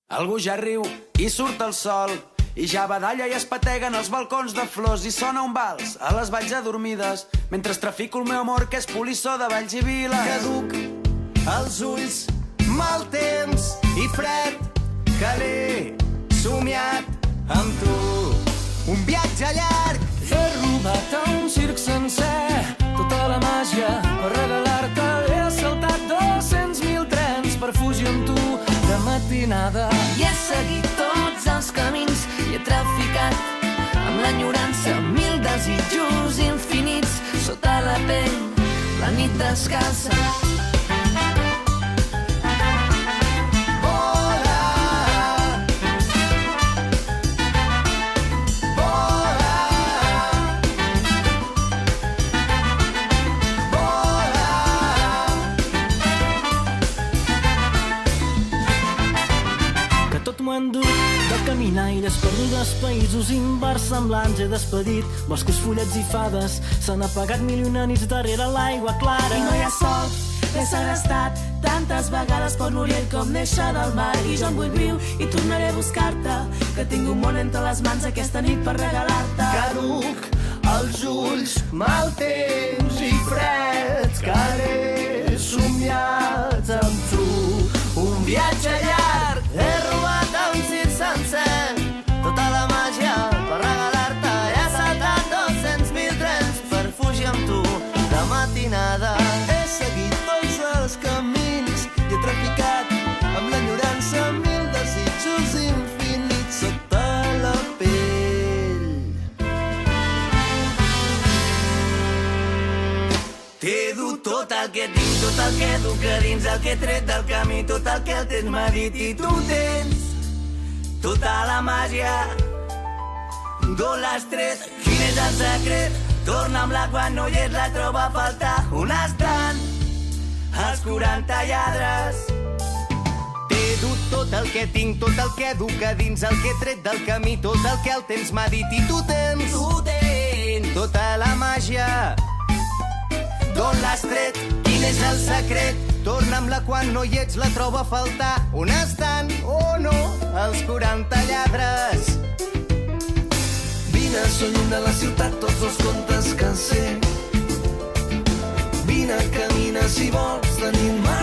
Algú ja riu i surt el sol i ja badalla i es pateguen els balcons de flors i sona un vals a les valls adormides mentre trafico el meu amor que és polissó de valls i viles. Caduc els ulls, mal temps i fred que l'he somiat amb tu. Un viatge llarg. He robat a un circ sencer tota la màgia per regalar-te. He saltat 200.000 trens per fugir amb tu de matinada. I he seguit tots els camins i he traficat amb l'enyorança 1000 desitjos infinits sota la pell, la nit descalça. De caminaires perdudes, països inversemblants he despedit. Boscos, fullets i fades s'han apagat mil i una nits darrere l'aigua clara. I no hi ha sol, l'he segrestat tantes vegades per l'Orient com néixer del mar. I jo em vull viu i tornaré a buscar-te, que tinc un món entre les mans aquesta nit per regalar-te. Caduc els ulls, mal temps i freds que l'he somiat amb tu. Un viatge llarg. He robat a un circ sencer tota la màgia per regalar-te. He saltat 200.000 trens per fugir amb tu de matinada. He seguit tots els camins i he traficat amb l'enyorança 1000 desitjos infinits sota la pell. T'he dut tot el que tinc, tot el que duc a dins, el que he tret del camí, tot el que el temps m'ha dit. I tu tens tota la màgia. D'on l'has tret? Quin és el secret? Torna'm-la quan no hi ets, la trobo a faltar. On estan els 40 lladres? T'he dut tot el que tinc, tot el que duc a dins, el que he tret del camí, tot el que el temps m'ha dit. I tu tens tota la màgia. D'on l'has tret? Quin és el secret? Torna'm-la quan no hi ets, la trobo a faltar. On estan, oh no, els 40 lladres? Vine, són lluny de la ciutat tots els contes que sé. Vine, camina si vols, tenim mà